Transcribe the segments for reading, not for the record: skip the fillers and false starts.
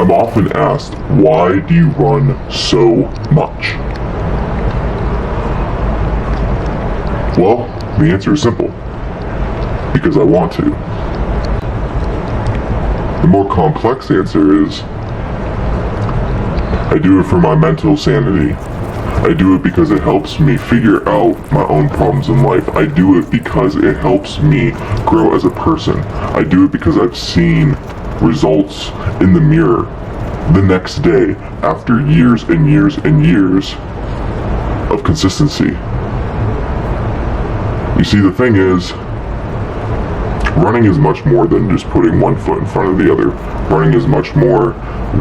I'm often asked, why do you run so much? Well, the answer is simple. Because I want to. The more complex answer is, I do it for my mental sanity. I do it because it helps me figure out my own problems in life. I do it because it helps me grow as a person. I do it because I've seen results in the mirror the next day after years and years and years of consistency. You see, the thing is, running is much more than just putting one foot in front of the other. Running is much more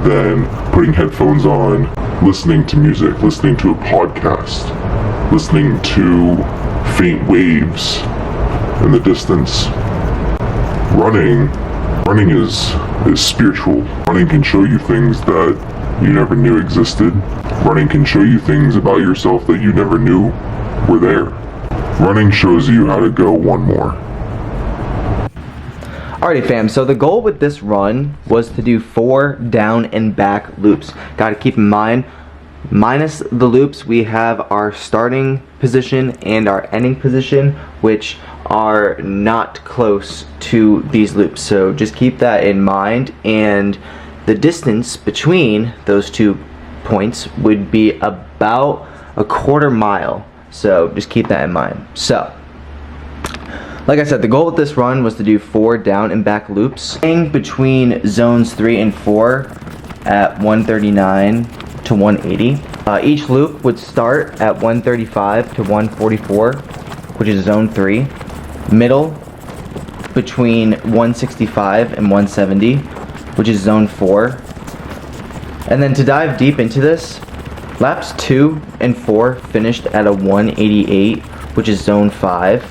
than putting headphones on, listening to music, listening to a podcast, listening to faint waves in the distance. Running is spiritual. Running can show you things that you never knew existed. Running can show you things about yourself that you never knew were there. Running shows you how to go one more. Alrighty fam, so the goal with this run was to do 4 down and back loops. Gotta keep in mind, minus the loops, we have our starting position and our ending position, which are not close to these loops. So just keep that in mind, and the distance between those 2 points would be about a quarter mile. So just keep that in mind. So, like I said, the goal with this run was to do 4 down and back loops, staying between zones 3 and 4 at 139 to 180. Each loop would start at 135 to 144, which is zone 3. Middle between 165 and 170, which is zone 4. And then to dive deep into this, laps 2 and 4 finished at a 188, which is zone 5.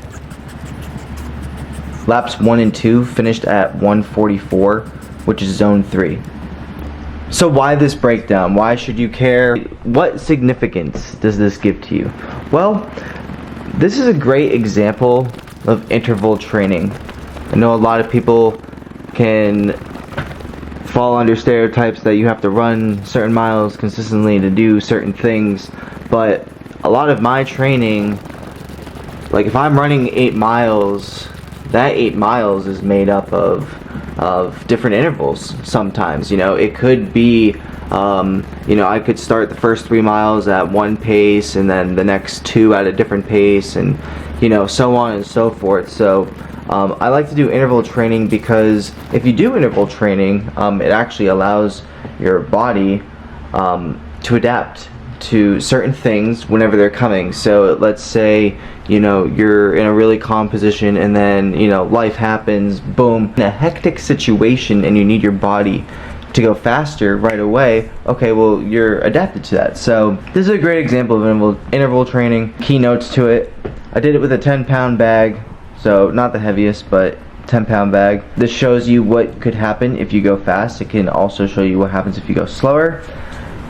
Laps 1 and 2 finished at 144, which is zone 3. So why this breakdown? Why should you care? What significance does this give to you? Well, this is a great example of interval training. I know a lot of people can fall under stereotypes that you have to run certain miles consistently to do certain things, but a lot of my training, like if I'm running 8 miles, that 8 miles is made up of different intervals sometimes. You know, it could be, you know, I could start the first 3 miles at one pace and then the next 2 at a different pace, and, you know, so on and so forth. So I like to do interval training because if you do interval training, it actually allows your body to adapt to certain things whenever they're coming. So let's say, you know, you're in a really calm position and then, you know, life happens, boom, in a hectic situation and you need your body to go faster right away. Okay, well, you're adapted to that. So this is a great example of interval training. Keynotes to it, I did it with a 10-pound bag, so not the heaviest, but 10-pound bag. This shows you what could happen if you go fast. It can also show you what happens if you go slower.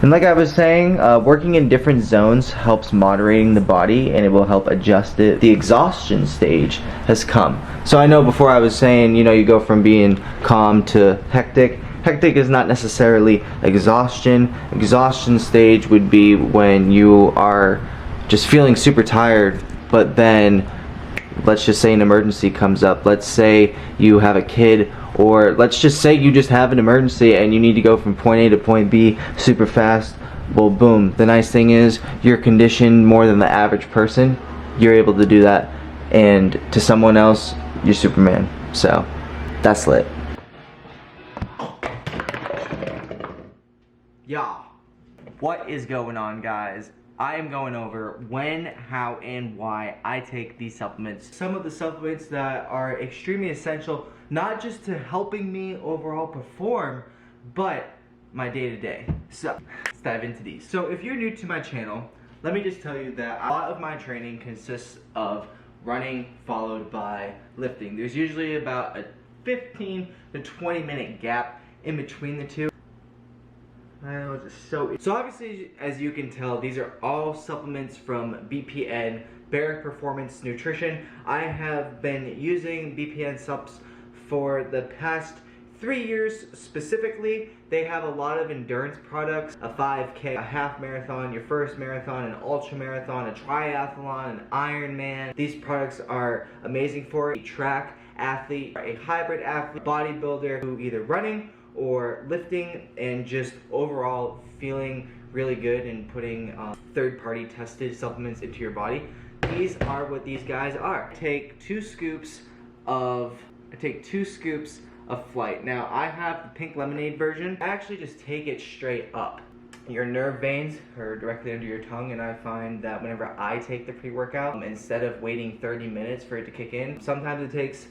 And like I was saying, working in different zones helps moderating the body, and it will help adjust it. The exhaustion stage has come. So I know before I was saying, you know, you go from being calm to hectic. Hectic is not necessarily exhaustion. Exhaustion stage would be when you are just feeling super tired, but then let's just say an emergency comes up. Let's say you have a kid, or let's just say you just have an emergency and you need to go from point A to point B super fast. Well, boom. The nice thing is you're conditioned more than the average person. You're able to do that, and to someone else, you're Superman. So that's lit. Y'all, what is going on, guys? I am going over when, how, and why I take these supplements. Some of the supplements that are extremely essential, not just to helping me overall perform, but my day-to-day. So, let's dive into these. So, if you're new to my channel, let me just tell you that a lot of my training consists of running followed by lifting. There's usually about a 15 to 20 minute gap in between the two. I know, it's so obviously, as you can tell, these are all supplements from BPN, Barrick Performance Nutrition. I have been using BPN Supps for the past 3 years specifically. They have a lot of endurance products, a 5K, a half marathon, your first marathon, an ultra marathon, a triathlon, an Ironman. These products are amazing for a track athlete, a hybrid athlete, bodybuilder who either running or lifting and just overall feeling really good and putting third-party tested supplements into your body. These are what these guys are. I take two scoops of Flight. Now I have the pink lemonade version. I actually just take it straight up. Your nerve veins are directly under your tongue, and I find that whenever I take the pre-workout, instead of waiting 30 minutes for it to kick in, sometimes it takes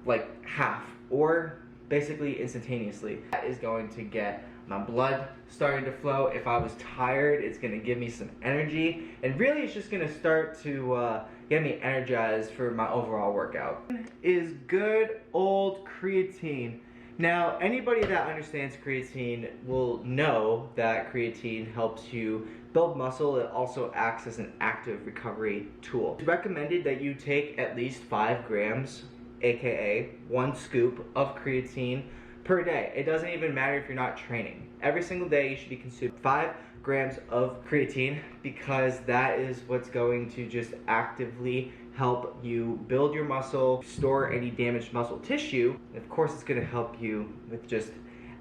like half or basically instantaneously. That is going to get my blood starting to flow. If I was tired, it's gonna give me some energy, and really it's just gonna start to get me energized for my overall workout. Is good old creatine. Now, anybody that understands creatine will know that creatine helps you build muscle. It also acts as an active recovery tool. It's recommended that you take at least 5 grams, aka 1 scoop of creatine per day. It doesn't even matter if you're not training. Every single day you should be consuming 5 grams of creatine, because that is what's going to just actively help you build your muscle, store any damaged muscle tissue. And of course, it's gonna help you with just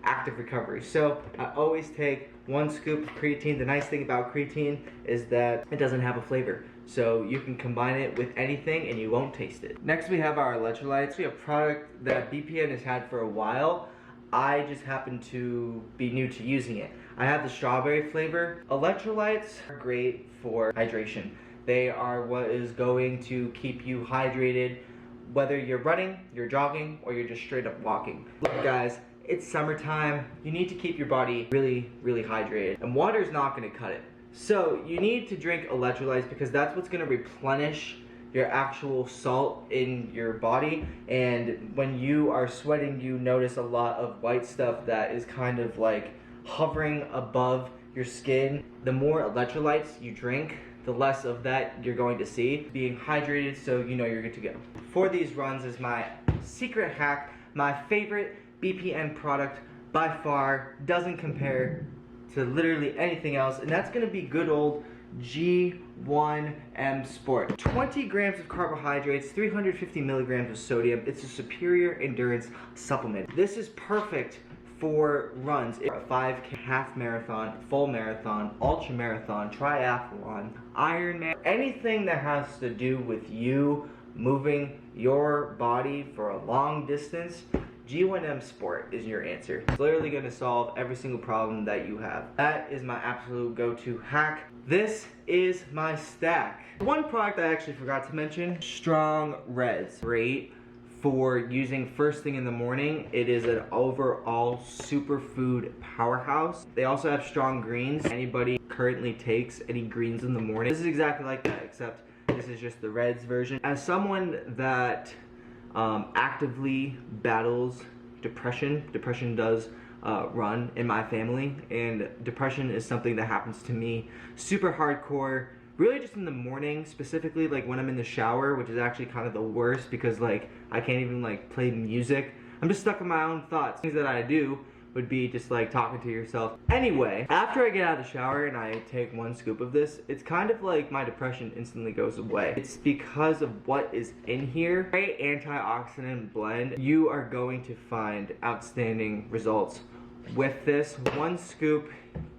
active recovery. So I always take 1 scoop of creatine. The nice thing about creatine is that it doesn't have a flavor. So you can combine it with anything and you won't taste it. Next we have our electrolytes. We have a product that BPN has had for a while. I just happen to be new to using it. I have the strawberry flavor. Electrolytes are great for hydration. They are what is going to keep you hydrated, whether you're running, you're jogging, or you're just straight up walking. Look guys, it's summertime. You need to keep your body really, really hydrated, and water is not gonna cut it. So you need to drink electrolytes, because that's what's gonna replenish your actual salt in your body. And when you are sweating, you notice a lot of white stuff that is kind of like hovering above your skin. The more electrolytes you drink, the less of that you're going to see. Being hydrated, so you know you're good to go. For these runs is my secret hack, my favorite BPN product by far, doesn't compare to literally anything else, and that's gonna be good old G1M Sport. 20 grams of carbohydrates, 350 milligrams of sodium. It's a superior endurance supplement. This is perfect for runs. A 5K, half marathon, full marathon, ultra marathon, triathlon, Ironman, anything that has to do with you moving your body for a long distance. G1M Sport is your answer. It's literally gonna solve every single problem that you have. That is my absolute go-to hack. This is my stack. One product I actually forgot to mention, Strong Reds. Great for using first thing in the morning. It is an overall superfood powerhouse. They also have Strong Greens. Anybody currently takes any greens in the morning. This is exactly like that, except this is just the Reds version. As someone that actively battles depression. Depression does run in my family, and depression is something that happens to me super hardcore, really just in the morning, specifically like when I'm in the shower, which is actually kind of the worst, because like I can't even like play music. I'm just stuck in my own thoughts. Things that I do would be just like talking to yourself. Anyway, after I get out of the shower and I take 1 scoop of this, it's kind of like my depression instantly goes away. It's because of what is in here. Great antioxidant blend. You are going to find outstanding results with this. 1 scoop,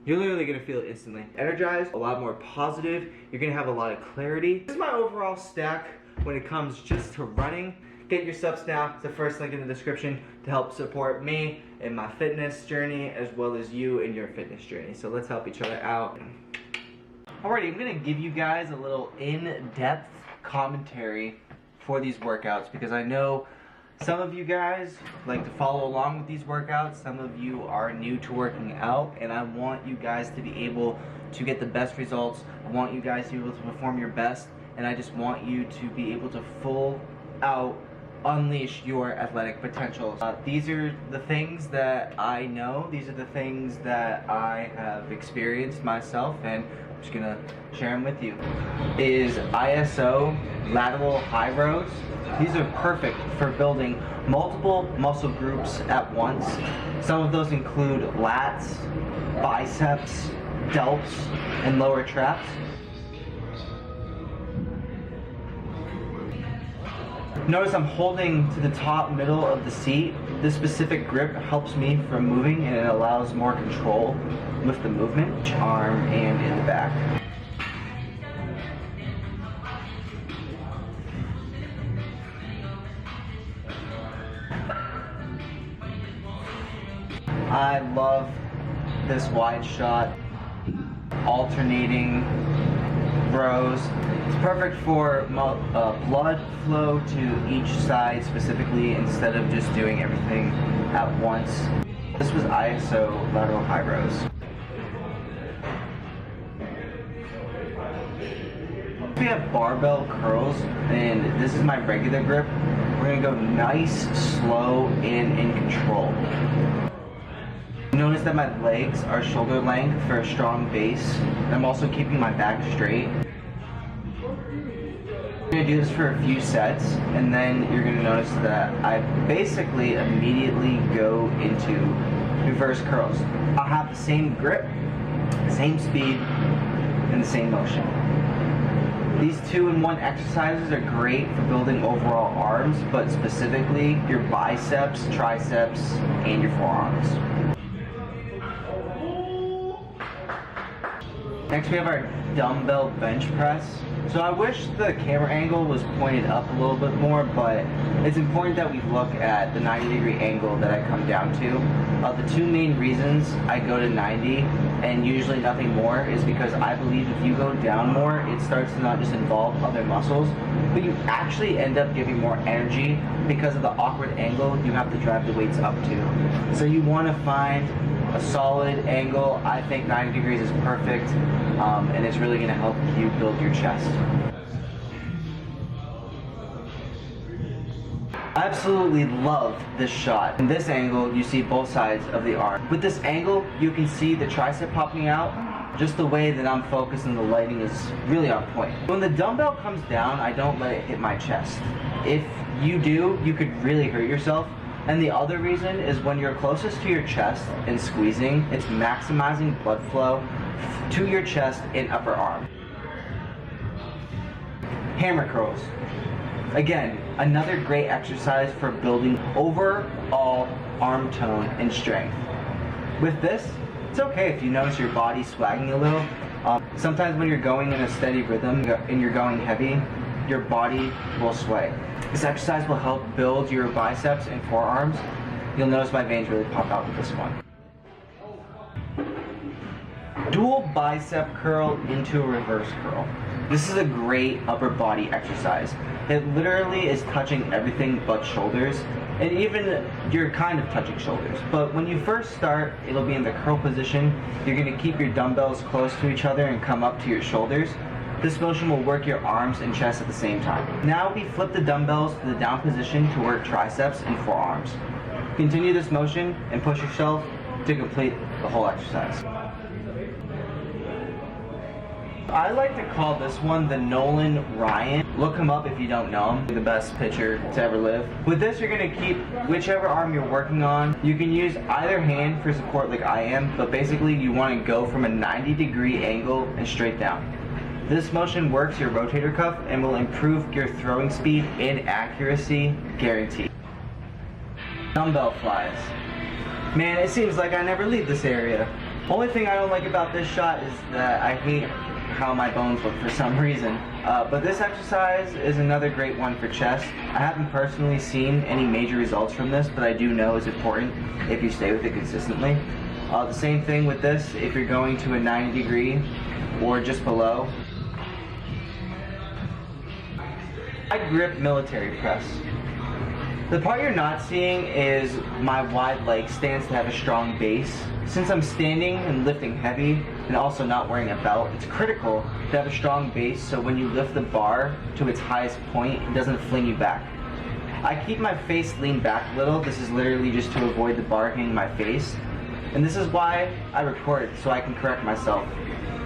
you're literally gonna feel it instantly. Energized, a lot more positive. You're gonna have a lot of clarity. This is my overall stack when it comes just to running. Get your subs now. It's the first link in the description to help support me in my fitness journey, as well as you in your fitness journey. So let's help each other out. Alrighty, I'm gonna give you guys a little in-depth commentary for these workouts, because I know some of you guys like to follow along with these workouts. Some of you are new to working out, and I want you guys to be able to get the best results. I want you guys to be able to perform your best, and I just want you to be able to full out unleash your athletic potential. These are the things that I know. These are the things that I have experienced myself, and I'm just gonna share them with you, is ISO lateral high rows. These are perfect for building multiple muscle groups at once. Some of those include lats, biceps, delts, and lower traps. Notice I'm holding to the top middle of the seat. This specific grip helps me from moving, and it allows more control with the movement, each arm and in the back. I love this wide shot, alternating rows. It's perfect for blood flow to each side specifically, instead of just doing everything at once. This was ISO lateral high rows. We have barbell curls, and this is my regular grip. We're gonna go nice, slow, and in control. Notice that my legs are shoulder length for a strong base. I'm also keeping my back straight. I'm going to do this for a few sets, and then you're going to notice that I basically immediately go into reverse curls. I'll have the same grip, same speed, and the same motion. These 2-in-1 exercises are great for building overall arms, but specifically your biceps, triceps, and your forearms. Next we have our dumbbell bench press. So I wish the camera angle was pointed up a little bit more, but it's important that we look at the 90-degree angle that I come down to. The two main reasons I go to 90 and usually nothing more is because I believe if you go down more, it starts to not just involve other muscles, but you actually end up giving more energy because of the awkward angle you have to drive the weights up to. So you want to find a solid angle. I think 90 degrees is perfect, and it's really going to help you build your chest. I absolutely love this shot. In this angle, you see both sides of the arm. With this angle, you can see the tricep popping out. Just the way that I'm focused and the lighting is really on point. When the dumbbell comes down, I don't let it hit my chest. If you do, you could really hurt yourself. And the other reason is when you're closest to your chest and squeezing, it's maximizing blood flow to your chest and upper arm. Hammer curls. Again, another great exercise for building overall arm tone and strength. With this, it's okay if you notice your body swagging a little. Sometimes when you're going in a steady rhythm and you're going heavy, your body will sway. This exercise will help build your biceps and forearms. You'll notice my veins really pop out with this one. Dual bicep curl into a reverse curl. This is a great upper body exercise. It literally is touching everything but shoulders, and even you're kind of touching shoulders. But when you first start, it'll be in the curl position. You're going to keep your dumbbells close to each other and come up to your shoulders. This motion will work your arms and chest at the same time. Now we flip the dumbbells to the down position to work triceps and forearms. Continue this motion and push yourself to complete the whole exercise. I like to call this one the Nolan Ryan. Look him up if you don't know him. The best pitcher to ever live. With this, you're going to keep whichever arm you're working on. You can use either hand for support like I am, but basically you want to go from a 90-degree angle and straight down. This motion works your rotator cuff and will improve your throwing speed and accuracy, guaranteed. Dumbbell flies. Man, it seems like I never leave this area. Only thing I don't like about this shot is that I hate how my bones look for some reason. But this exercise is another great one for chest. I haven't personally seen any major results from this, but I do know it's important if you stay with it consistently. The same thing with this, if you're going to a 90 degree or just below. I grip military press. The part you're not seeing is my wide leg stance to have a strong base. Since I'm standing and lifting heavy and also not wearing a belt, it's critical to have a strong base so when you lift the bar to its highest point, it doesn't fling you back. I keep my face leaned back a little. This is literally just to avoid the bar hitting my face. And this is why I record, so I can correct myself.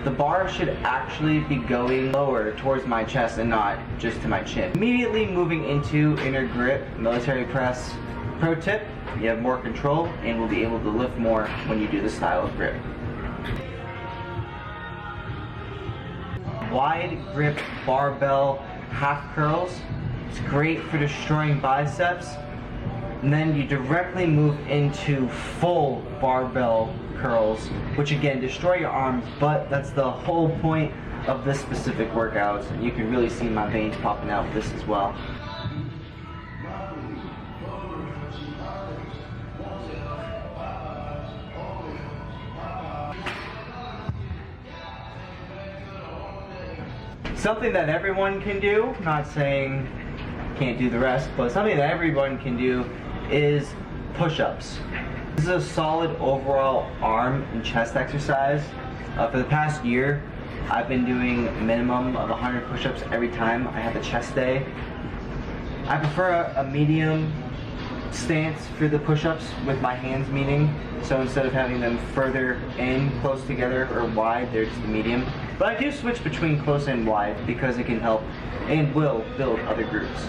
the bar should actually be going lower towards my chest and not just to my chin. Immediately moving into inner grip, military press. Pro tip, you have more control and will be able to lift more when you do this style of grip. Wide grip barbell half curls. It's great for destroying biceps. And then you directly move into full barbell curls, which again destroy your arms, but that's the whole point of this specific workout. You can really see my veins popping out with this as well. Something that everyone can do, not saying can't do the rest, but something that everyone can do is push-ups. This is a solid overall arm and chest exercise. For the past year, I've been doing a minimum of 100 push-ups every time I have a chest day. I prefer a medium stance for the push-ups with my hands meeting. So instead of having them further in, close together, or wide, they're just medium. But I do switch between close and wide because it can help and will build other groups.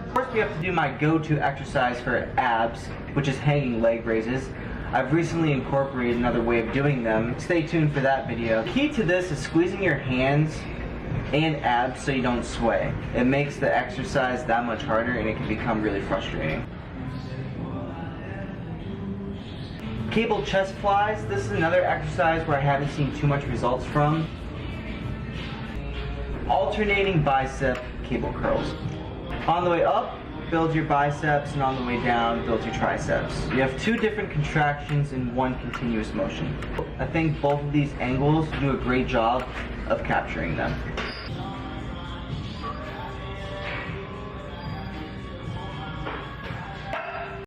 Of course, we have to do my go-to exercise for abs, which is hanging leg raises. I've recently incorporated another way of doing them. Stay tuned for that video. Key to this is squeezing your hands and abs so you don't sway. It makes the exercise that much harder and it can become really frustrating. Cable chest flies. This is another exercise where I haven't seen too much results from. Alternating bicep cable curls. On the way up, build your biceps, and on the way down, build your triceps. You have two different contractions in one continuous motion. I think both of these angles do a great job of capturing them.